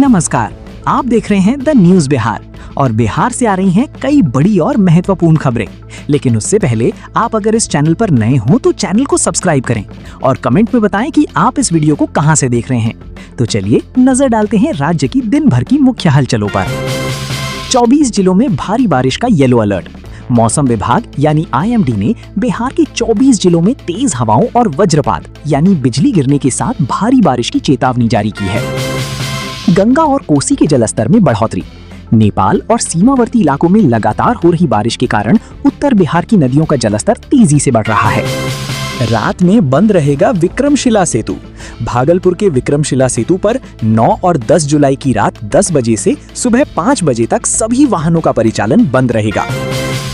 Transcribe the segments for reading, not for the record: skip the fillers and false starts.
नमस्कार, आप देख रहे हैं द न्यूज बिहार और बिहार से आ रही हैं कई बड़ी और महत्वपूर्ण खबरें। लेकिन उससे पहले आप अगर इस चैनल पर नए हो तो चैनल को सब्सक्राइब करें और कमेंट में बताएं कि आप इस वीडियो को कहां से देख रहे हैं। तो चलिए नजर डालते हैं राज्य की दिन भर की मुख्य हलचलों पर। 24 जिलों में भारी बारिश का येलो अलर्ट। मौसम विभाग यानी IMD ने बिहार के 24 जिलों में तेज हवाओं और वज्रपात यानी बिजली गिरने के साथ भारी बारिश की चेतावनी जारी की है। गंगा और कोसी के जलस्तर में बढ़ोतरी। नेपाल और सीमावर्ती इलाकों में लगातार हो रही बारिश के कारण उत्तर बिहार की नदियों का जलस्तर तेजी से बढ़ रहा है। रात में बंद रहेगा विक्रमशिला सेतु। भागलपुर के विक्रमशिला सेतु पर 9 और 10 जुलाई की रात 10 बजे से सुबह 5 बजे तक सभी वाहनों का परिचालन बंद रहेगा।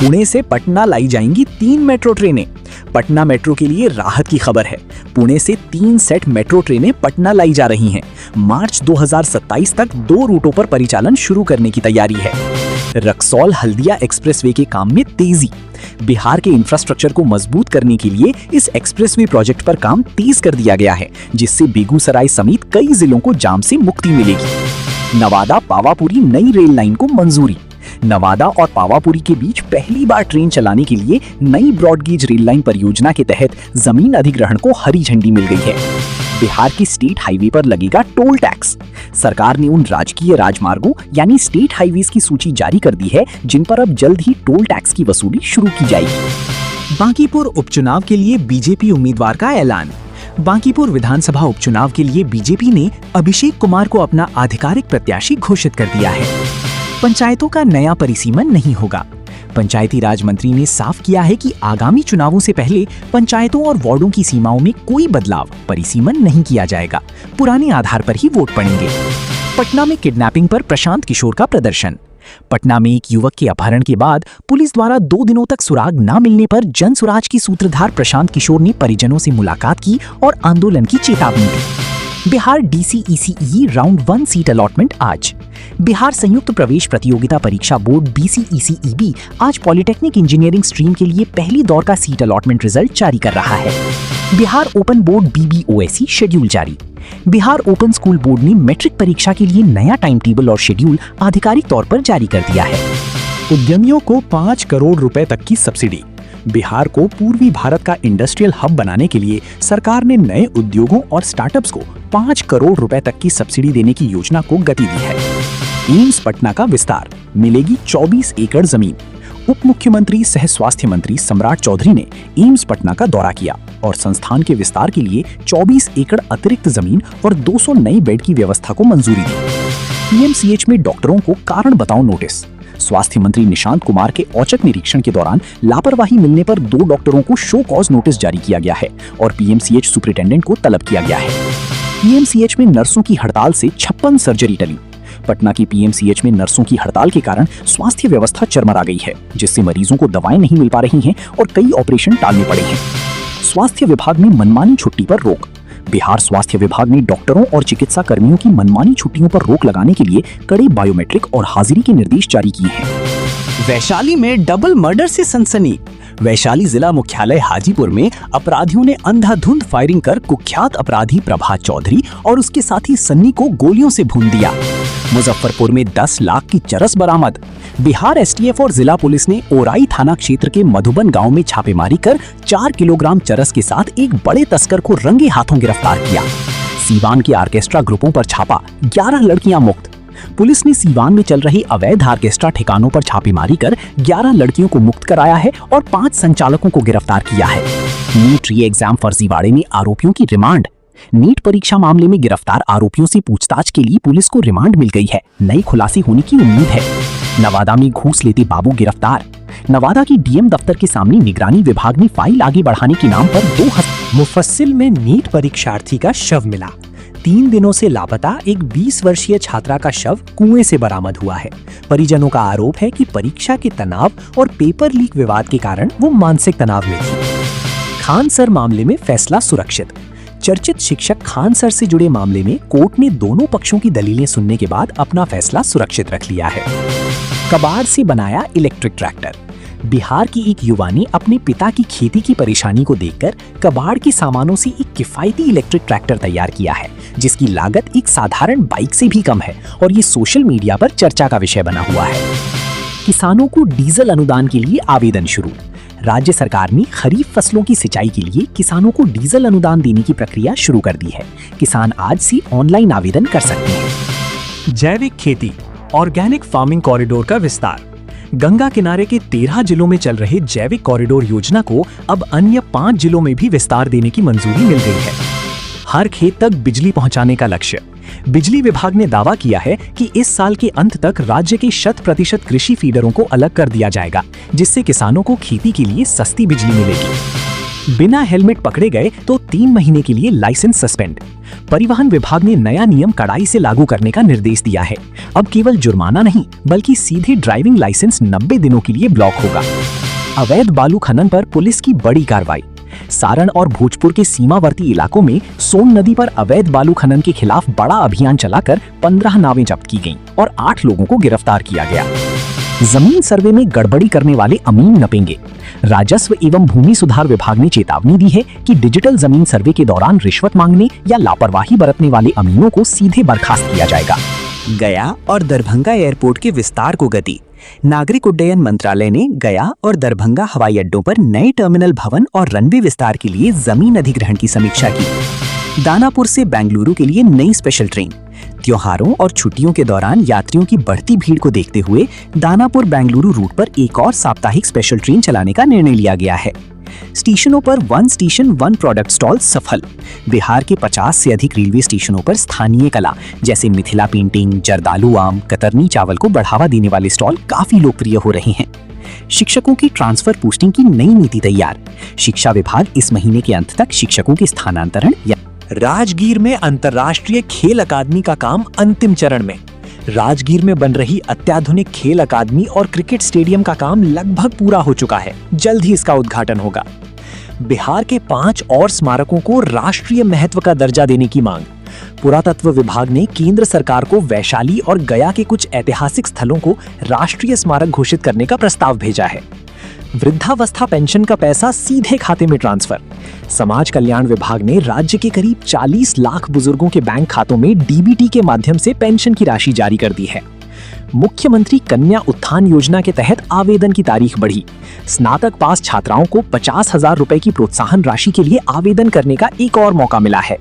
पुणे से पटना लाई जाएंगी 3 मेट्रो ट्रेनें। पटना मेट्रो के लिए राहत की खबर है। पुणे से 3 सेट मेट्रो ट्रेनें पटना लाई जा रही हैं। मार्च 2027 तक 2 रूटों पर परिचालन शुरू करने की तैयारी है। रक्सौल हल्दिया एक्सप्रेसवे के काम में तेजी। बिहार के इंफ्रास्ट्रक्चर को मजबूत करने के लिए इस एक्सप्रेसवे प्रोजेक्ट पर काम तेज कर दिया गया है, जिससे बेगूसराय समेत कई जिलों को जाम से मुक्ति मिलेगी। नवादा पावापुरी नई रेल लाइन को मंजूरी। नवादा और पावापुरी के बीच पहली बार ट्रेन चलाने के लिए नई ब्रॉडगेज रेल लाइन परियोजना के तहत जमीन अधिग्रहण को हरी झंडी मिल गई है। बिहार की स्टेट हाईवे पर लगेगा टोल टैक्स। सरकार ने उन राजकीय राजमार्गों यानी स्टेट हाईवेज की सूची जारी कर दी है जिन पर अब जल्द ही टोल टैक्स की वसूली शुरू की जाएगी। बांकीपुर उपचुनाव के लिए बीजेपी उम्मीदवार का ऐलान। बांकीपुर विधानसभा उपचुनाव के लिए बीजेपी ने अभिषेक कुमार को अपना आधिकारिक प्रत्याशी घोषित कर दिया है। पंचायतों का नया परिसीमन नहीं होगा। पंचायती राज मंत्री ने साफ किया है कि आगामी चुनावों से पहले पंचायतों और वार्डों की सीमाओं में कोई बदलाव परिसीमन नहीं किया जाएगा। पुराने आधार पर ही वोट पड़ेंगे। पटना में किडनैपिंग पर प्रशांत किशोर का प्रदर्शन। पटना में एक युवक के अपहरण के बाद पुलिस द्वारा 2 दिनों तक सुराग न मिलने पर जन सुराज की सूत्रधार प्रशांत किशोर ने परिजनों से मुलाकात की और आंदोलन की चेतावनी दी। Bihar DCECE round 1 seat allotment आज। बिहार संयुक्त प्रवेश प्रतियोगिता परीक्षा बोर्ड BCECEB आज पॉलिटेक्निक इंजीनियरिंग स्ट्रीम के लिए पहली दौर का सीट अलॉटमेंट रिजल्ट जारी कर रहा है। Bihar open board BBOSE schedule जारी। बिहार ओपन स्कूल बोर्ड ने मैट्रिक परीक्षा के लिए नया टाइम टेबल और शेड्यूल आधिकारिक तौर पर जारी कर दिया है। उद्यमियों को 5 करोड़ रुपए तक की सब्सिडी। बिहार को पूर्वी भारत का इंडस्ट्रियल हब बनाने के लिए सरकार ने नए उद्योगों और स्टार्टअप्स को 5 करोड़ रुपए तक की सब्सिडी देने की योजना को गति दी है। एम्स पटना का विस्तार, मिलेगी 24 एकड़ जमीन। उप मुख्यमंत्री सह स्वास्थ्य मंत्री सम्राट चौधरी ने एम्स पटना का दौरा किया और संस्थान के विस्तार के लिए 24 एकड़ अतिरिक्त जमीन और 200 नई बेड की व्यवस्था को मंजूरी दी। PMCH में डॉक्टरों को कारण बताओ नोटिस। स्वास्थ्य मंत्री निशांत कुमार के औचक निरीक्षण के दौरान लापरवाही मिलने पर 2 डॉक्टरों को शो कॉज नोटिस जारी किया गया है और PMCH सुपरिटेंडेंट को तलब किया गया है। PMCH में नर्सों की हड़ताल से 56 सर्जरी टली। पटना की PMCH में नर्सों की हड़ताल के कारण स्वास्थ्य व्यवस्था चरमरा गई है, जिससे मरीजों को दवाएं नहीं मिल पा रही हैं और कई ऑपरेशन टालने पड़े हैं। स्वास्थ्य विभाग में मनमानी छुट्टी पर रोक। बिहार स्वास्थ्य विभाग ने डॉक्टरों और चिकित्सा कर्मियों की मनमानी छुट्टियों पर रोक लगाने के लिए कड़े बायोमेट्रिक और हाजिरी के निर्देश जारी किए हैं। वैशाली में डबल मर्डर से सनसनी। वैशाली जिला मुख्यालय हाजीपुर में अपराधियों ने अंधाधुंध फायरिंग कर कुख्यात अपराधी प्रभात चौधरी और उसके साथी सन्नी को गोलियों से भून दिया। मुजफ्फरपुर में 10 लाख की चरस बरामद। बिहार STF और जिला पुलिस ने ओराई थाना क्षेत्र के मधुबन गांव में छापेमारी कर 4 किलोग्राम चरस के साथ एक बड़े तस्कर को रंगे हाथों गिरफ्तार किया। सीवान के ऑर्केस्ट्रा ग्रुपों पर छापा, 11 लड़कियां मुक्त। पुलिस ने सीवान में चल रही अवैध ऑर्केस्ट्रा ठिकानों पर छापेमारी कर 11 लड़कियों को मुक्त कराया है और 5 संचालकों को गिरफ्तार किया है। नीट री एग्जाम फर्जीवाड़े में आरोपियों की रिमांड। नीट परीक्षा मामले में गिरफ्तार आरोपियों से पूछताछ के लिए पुलिस को रिमांड मिल गई है। नई खुलासे होने की उम्मीद है। नवादा में घूस लेते बाबू गिरफ्तार। नवादा की DM दफ्तर के सामने निगरानी विभाग ने फाइल आगे बढ़ाने के नाम पर 2 मुफस्सिल में नीट परीक्षार्थी का शव मिला। 3 दिनों से लापता एक 20 वर्षीय छात्रा का शव कुएं से बरामद हुआ है। परिजनों का आरोप है कि परीक्षा के तनाव और पेपर लीक विवाद के कारण वो मानसिक तनाव में थी। खान सर मामले में फैसला सुरक्षित। चर्चित शिक्षक खान सर से जुड़े मामले में कोर्ट ने दोनों पक्षों की दलीलें सुनने के बाद अपना फैसला सुरक्षित रख लिया है। कबाड़ से बनाया इलेक्ट्रिक ट्रैक्टर। बिहार की एक युवा ने अपने पिता की खेती की परेशानी को देखकर कबाड़ के सामानों से एक किफायती इलेक्ट्रिक ट्रैक्टर तैयार किया है, जिसकी लागत एक साधारण बाइक से भी कम है और ये सोशल मीडिया पर चर्चा का विषय बना हुआ है। किसानों को डीजल अनुदान के लिए आवेदन शुरू। राज्य सरकार ने खरीफ फसलों की सिंचाई के लिए किसानों को डीजल अनुदान देने की प्रक्रिया शुरू कर दी है। किसान आज से ऑनलाइन आवेदन कर सकते हैं। जैविक खेती, ऑर्गेनिक फार्मिंग कॉरिडोर का विस्तार। गंगा किनारे के 13 जिलों में चल रहे जैविक कॉरिडोर योजना को अब अन्य 5 जिलों में भी विस्तार देने की मंजूरी मिल गई है। हर खेत तक बिजली पहुंचाने का लक्ष्य। बिजली विभाग ने दावा किया है कि इस साल के अंत तक राज्य के 100% कृषि फीडरों को अलग कर दिया जाएगा, जिससे किसानों को खेती के लिए सस्ती बिजली मिलेगी। बिना हेलमेट पकड़े गए तो 3 महीने के लिए लाइसेंस सस्पेंड। परिवहन विभाग ने नया नियम कड़ाई से लागू करने का निर्देश दिया है। अब केवल जुर्माना नहीं, बल्कि सीधे ड्राइविंग लाइसेंस 90 दिनों के लिए ब्लॉक होगा। अवैध बालू खनन पर पुलिस की बड़ी कार्रवाई। सारण और भोजपुर के सीमावर्ती इलाकों में सोन नदी पर अवैध बालू खनन के खिलाफ बड़ा अभियान चलाकर 15 नावें जब्त की गईं और 8 लोगों को गिरफ्तार किया गया। जमीन सर्वे में गड़बड़ी करने वाले अमीन नपेंगे। राजस्व एवं भूमि सुधार विभाग ने चेतावनी दी है कि डिजिटल जमीन सर्वे के दौरान रिश्वत मांगने या लापरवाही बरतने वाले अमीनों को सीधे बर्खास्त किया जाएगा। गया और दरभंगा एयरपोर्ट के विस्तार को गति। नागरिक उड्डयन मंत्रालय ने गया और दरभंगा हवाई अड्डों पर नए टर्मिनल भवन और रनवे विस्तार के लिए जमीन अधिग्रहण की समीक्षा की। दानापुर से बेंगलुरु के लिए नई स्पेशल ट्रेन। त्योहारों और छुट्टियों के दौरान यात्रियों की बढ़ती भीड़ को देखते हुए दानापुर बेंगलुरु रूट पर एक और साप्ताहिक स्पेशल ट्रेन चलाने का निर्णय लिया गया है। स्टेशनों पर 1 स्टेशन 1 प्रोडक्ट स्टॉल सफल। बिहार के 50 से अधिक रेलवे स्टेशनों पर स्थानीय कला जैसे मिथिला पेंटिंग, जर्दालू आम, कतरनी चावल को बढ़ावा देने वाले स्टॉल काफी लोकप्रिय हो रहे हैं। शिक्षकों की ट्रांसफर पोस्टिंग की नई नीति तैयार। शिक्षा विभाग इस महीने के अंत तक शिक्षकों के स्थानांतरण या राजगीर में अंतर्राष्ट्रीय खेल अकादमी का काम अंतिम चरण में। राजगीर में बन रही अत्याधुनिक खेल अकादमी और क्रिकेट स्टेडियम का काम लगभग पूरा हो चुका है। जल्द ही इसका उद्घाटन होगा। बिहार के 5 और स्मारकों को राष्ट्रीय महत्व का दर्जा देने की मांग। पुरातत्व विभाग ने केंद्र सरकार को वैशाली और गया के कुछ ऐतिहासिक स्थलों को राष्ट्रीय स्मारक घोषित करने का प्रस्ताव भेजा है। वृद्धावस्था पेंशन का पैसा सीधे खाते में ट्रांसफर। समाज कल्याण विभाग ने राज्य के करीब 40 लाख बुजुर्गों के बैंक खातों में डीबीटी के माध्यम से पेंशन की राशि जारी कर दी है। मुख्यमंत्री कन्या उत्थान योजना के तहत आवेदन की तारीख बढ़ी। स्नातक पास छात्राओं को 50,000 रुपए की प्रोत्साहन राशि के लिए आवेदन करने का एक और मौका मिला है।